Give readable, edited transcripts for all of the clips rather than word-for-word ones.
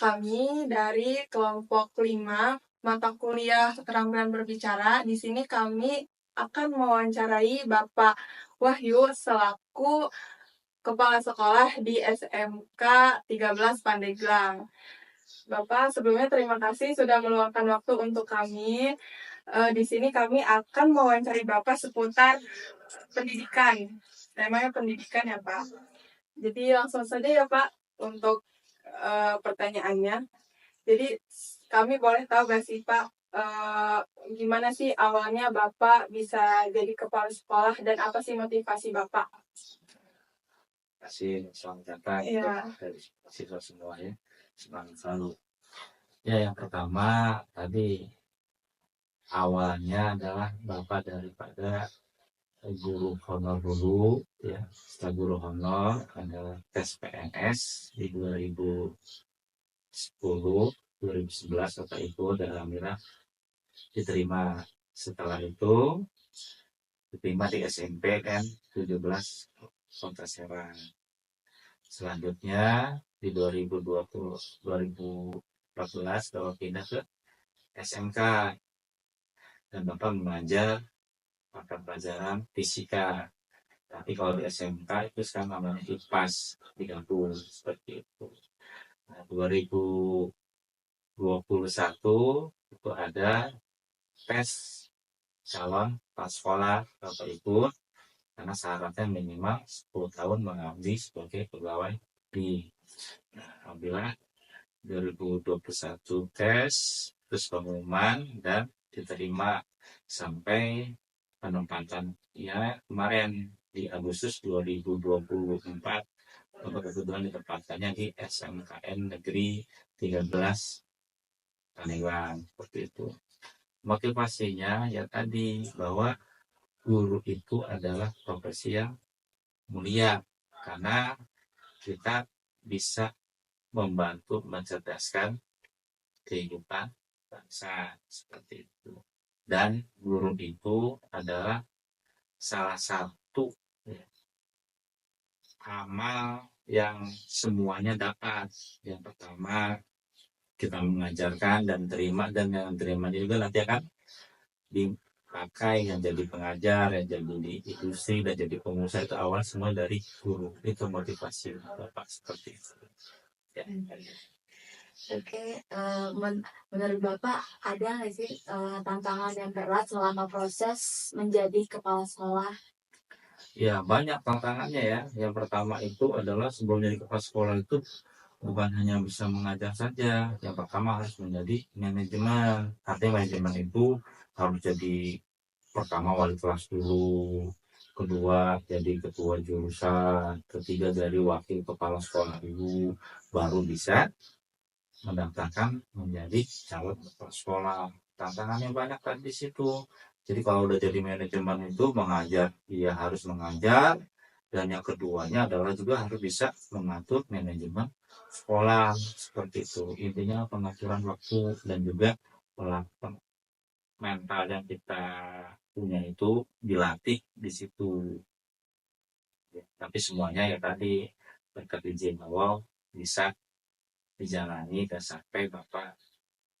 Kami dari kelompok 5 mata kuliah keterampilan berbicara. Di sini kami akan mewawancarai Bapak Wahyu selaku Kepala Sekolah di SMK 13 Pandeglang. Bapak, sebelumnya terima kasih sudah meluangkan waktu untuk kami. Di sini kami akan mewawancari Bapak seputar pendidikan. Temanya pendidikan ya Pak. Jadi langsung saja ya Pak untuk pertanyaannya. Jadi kami boleh tahu gak sih Pak, gimana sih awalnya Bapak bisa jadi kepala sekolah dan apa sih motivasi Bapak? Terima kasih, selamat datang dari siswa semua ya, semangat selalu. Ya, yang pertama tadi awalnya adalah Bapak daripada guru honor dulu ya. Setelah guru honor adalah tes PNS di 2010 2011 setelah itu dan alhamdulillah diterima. Setelah itu diterima di SMP kan 17 Kota Serang. Selanjutnya di 2014 Bapak pindah ke SMK dan Bapak mengajar mata pelajaran fisika. Tapi kalau di SMK itu sekarang namanya IPAS digabung seperti itu. Nah, 2021 itu ada tes calon kepala sekolah Bapak ikut karena syaratnya minimal 10 tahun mengabdi sebagai pegawai di. Nah, alhamdulillah 2021 tes, terus pengumuman dan diterima sampai penempatan ya kemarin di Agustus 2024 kebetulan ditempatkannya di SMKN Negeri 13 Taneglang seperti itu. Motivasinya ya tadi bahwa guru itu adalah profesi yang mulia karena kita bisa membantu mencerdaskan kehidupan bangsa seperti itu. Dan guru itu adalah salah satu amal yang semuanya dapat. Yang pertama kita mengajarkan dan terima, dan yang terima juga nanti akan dipakai yang jadi pengajar, yang jadi di industri dan jadi pengusaha. Itu awal semua dari guru. Itu motivasi Bapak seperti itu ya. Oke, menurut Bapak ada nggak sih tantangan yang berat selama proses menjadi kepala sekolah? Ya, banyak tantangannya ya. Yang pertama itu adalah sebelum jadi kepala sekolah itu bukan hanya bisa mengajar saja. Yang pertama harus menjadi manajemen. Artinya manajemen itu harus jadi pertama wali kelas dulu, kedua jadi ketua jurusan, ketiga dari wakil kepala sekolah dulu, baru bisa mendaftarkan menjadi calon kepala sekolah. Tantangannya banyak kan di situ. Jadi kalau udah jadi manajemen itu mengajar, dia harus mengajar, dan yang keduanya adalah juga harus bisa mengatur manajemen sekolah seperti itu. Intinya pengaturan waktu dan juga mental yang kita punya itu dilatih di situ. Ya, tapi semuanya ya tadi berkat izin Allah bisa dijalani dan sampai Bapak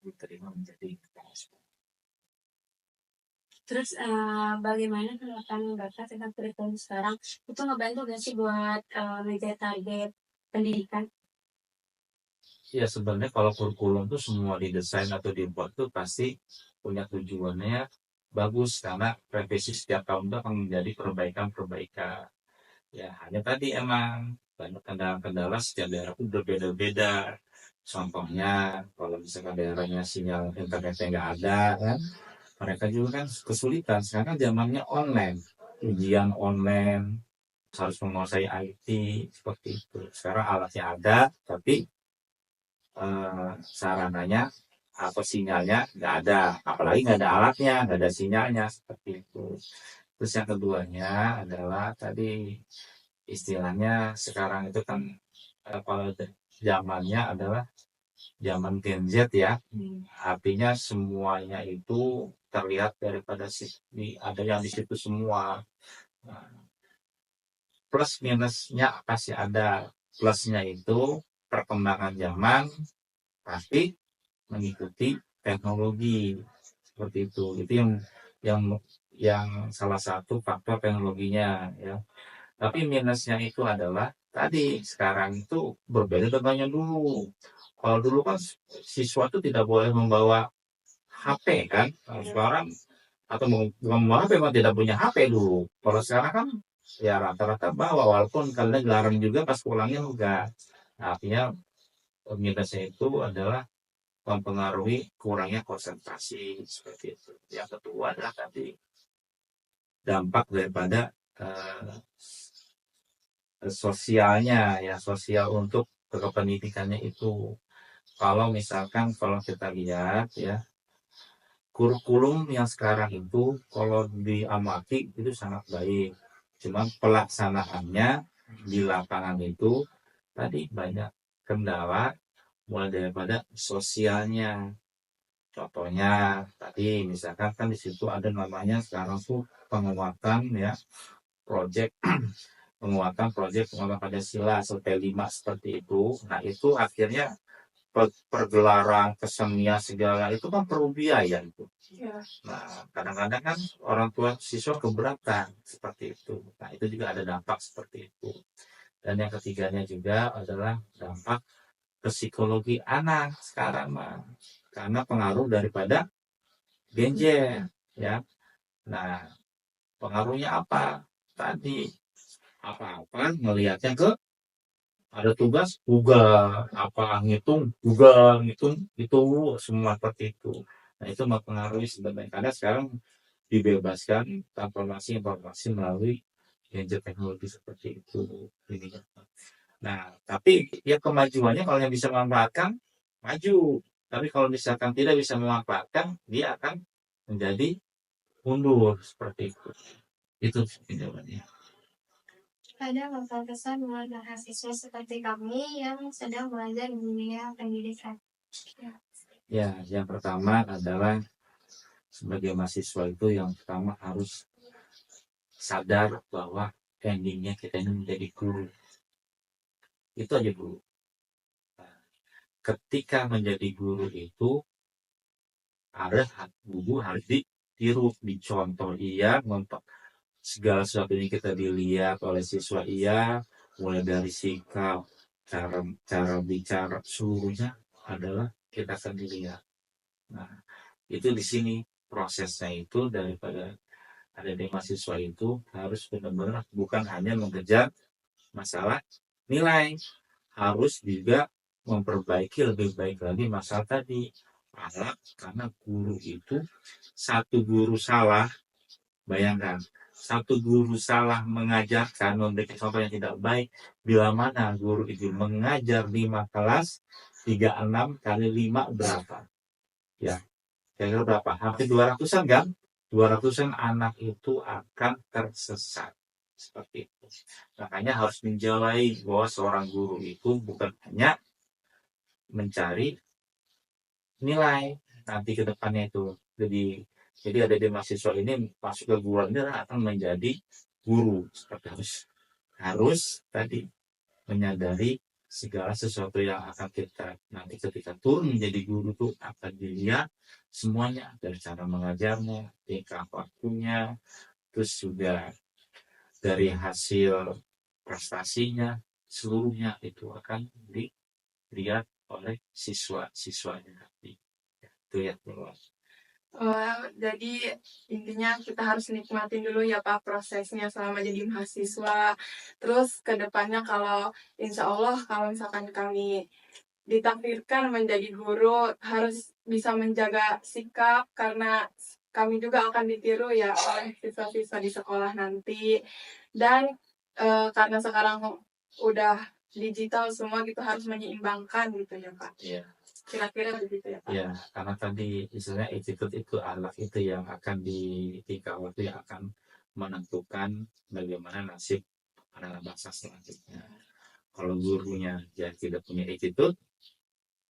diterima menjadi kepala sekolah. Terus bagaimana penerapan Bapak tentang kurikulum sekarang? Itu ngebantu nggak sih buat mengejar target pendidikan? Ya sebenarnya kalau kurikulum itu semua didesain atau dibuat tuh pasti punya tujuannya bagus karena revisi setiap tahun itu akan menjadi perbaikan-perbaikan. Ya hanya tadi emang banyak kendala-kendala setiap daerah itu berbeda-beda. Contohnya kalau misalkan daerahnya sinyal internetnya nggak ada kan, mereka juga kan kesulitan. Sekarang zamannya online, ujian online, harus menguasai IT seperti itu. Sekarang alatnya ada, tapi sarananya atau sinyalnya nggak ada, apalagi nggak ada alatnya, nggak ada sinyalnya seperti itu. Terus yang keduanya adalah tadi istilahnya sekarang itu kan kalau zamannya adalah zaman Gen Z ya, artinya semuanya itu terlihat daripada ada yang di situ semua. Plus minusnya pasti ada. Plusnya itu perkembangan zaman, pasti mengikuti teknologi seperti itu. Itu yang salah satu faktor teknologinya ya. Tapi minusnya itu adalah tadi sekarang itu berbeda dengan yang dulu. Kalau dulu kan siswa itu tidak boleh membawa HP kan. Kalau sekarang atau bukan membawa HP, memang tidak punya HP dulu. Kalau sekarang kan ya rata-rata bawa, walaupun kadang dilarang juga pas pulangnya enggak. Nah, artinya minusnya itu adalah mempengaruhi kurangnya konsentrasi seperti itu. Yang kedua adalah tadi dampak daripada sosialnya ya, sosial untuk kependidikannya itu. Kalau misalkan kalau kita lihat ya, kurikulum yang sekarang itu kalau diamati itu sangat baik. Cuman pelaksanaannya di lapangan itu tadi banyak kendala, mulai daripada sosialnya. Contohnya tadi misalkan kan di situ ada namanya sekarang tuh penguatan ya, proyek penguatan Pancasila SLP 5 seperti itu. Nah, itu akhirnya pergelaran kesenian segala itu kan perlu biaya itu. Ya. Nah, kadang-kadang kan orang tua siswa keberatan seperti itu. Nah, itu juga ada dampak seperti itu. Dan yang ketiganya juga adalah dampak psikologi anak sekarang mah, karena pengaruh daripada gadget ya. Nah, pengaruhnya apa? Tadi apa-apa ngelihatnya ke ada tugas Google, apa ngitung Google, ngitung itu semua seperti itu. Nah, itu mempengaruhi sebenarnya karena sekarang dibebaskan informasi melalui gadget teknologi seperti itu. Nah, tapi ya kemajuannya kalau yang bisa memanfaatkan maju, tapi kalau misalkan tidak bisa memanfaatkan dia akan menjadi mundur seperti itu. Itu jawabannya. Ada kesan buat mahasiswa seperti kami yang sedang belajar di dunia pendidikan. Ya, yang pertama adalah sebagai mahasiswa itu yang pertama harus sadar bahwa endingnya kita ini menjadi guru. Itu aja dulu. Ketika menjadi guru itu ada guru harus ditiru, dicontoh, iya, segala sesuatu yang kita dilihat oleh siswa iya, mulai dari sikap, cara bicara, seluruhnya adalah kita sendiri ya. Nah, itu di sini prosesnya itu daripada ada di mahasiswa itu harus benar-benar bukan hanya mengejar masalah nilai, harus juga memperbaiki lebih baik lagi masalah tadi alat, karena guru itu satu guru salah, bayangkan satu guru salah mengajarkan memberikan contoh yang tidak baik, bila mana guru itu mengajar 5 kelas 36 kali 5 berapa ya, kira-kira berapa, hampir 200-an kan, 200-an anak itu akan tersesat seperti itu. Makanya harus menjauhi bahwa seorang guru itu bukan hanya mencari nilai nanti ke depannya itu. Jadi ada di mahasiswa ini masuk ke guru ini akan menjadi guru, seperti harus tadi menyadari segala sesuatu yang akan kita nanti ketika turun menjadi guru itu akan dilihat semuanya, dari cara mengajarnya, tingkah lakunya, terus juga dari hasil prestasinya, seluruhnya itu akan dilihat oleh siswa-siswanya nanti. Itu ya, jadi intinya kita harus nikmatin dulu ya Pak prosesnya selama jadi mahasiswa. Terus kedepannya kalau insya Allah kalau misalkan kami ditakdirkan menjadi guru harus bisa menjaga sikap karena kami juga akan ditiru ya oleh siswa-siswa di sekolah nanti. Dan karena sekarang udah digital semua gitu harus menyeimbangkan gitu ya Pak. Iya. Kira-kira begitu ya Pak. Ya, karena tadi istilahnya attitude itu alat itu yang akan di tingkat waktu yang akan menentukan bagaimana nasib anak bangsa selanjutnya. Kalau gurunya ya tidak punya attitude,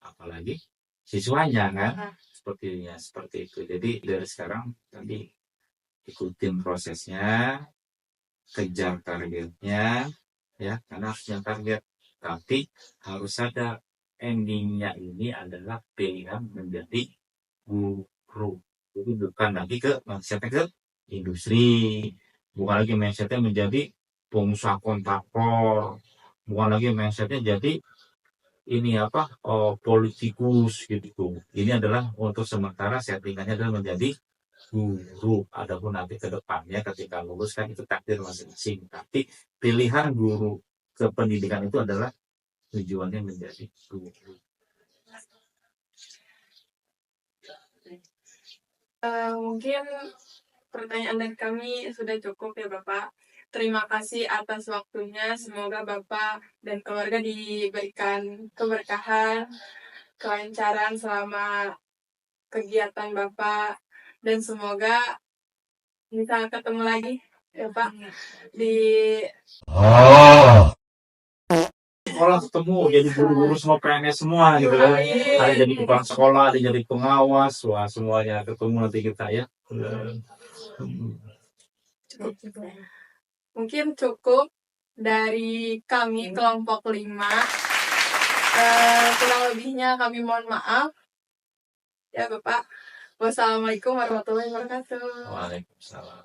apalagi siswanya kan, seperti itu. Jadi dari sekarang tadi ikutin prosesnya, kejar targetnya, ya, karena harus punya target. Tapi harus sadar endingnya ini adalah pilihan menjadi guru. Jadi bukan lagi ke mindsetnya ke industri, bukan lagi mindsetnya menjadi pengusaha kontraktor, bukan lagi mindsetnya jadi ini politikus gitu. Ini adalah untuk sementara settingannya adalah menjadi guru. Adapun nanti ke depannya ketika lulus kan itu takdir masing-masing. Tapi pilihan guru ke pendidikan itu adalah tujuannya menjadi guru. Mungkin pertanyaan dari kami sudah cukup ya Bapak. Terima kasih atas waktunya. Semoga Bapak dan keluarga diberikan keberkahan, kelancaran selama kegiatan Bapak, dan semoga bisa ketemu lagi ya Pak di Sekolah ketemu jadi guru-guru semua PNS semua gitu kan. Ada jadi kepala sekolah, ada jadi pengawas, wah semuanya ketemu nanti kita ya. mungkin cukup dari kami kelompok 5. Kurang lebihnya kami mohon maaf ya Bapak. Wassalamualaikum warahmatullahi wabarakatuh. Waalaikumsalam.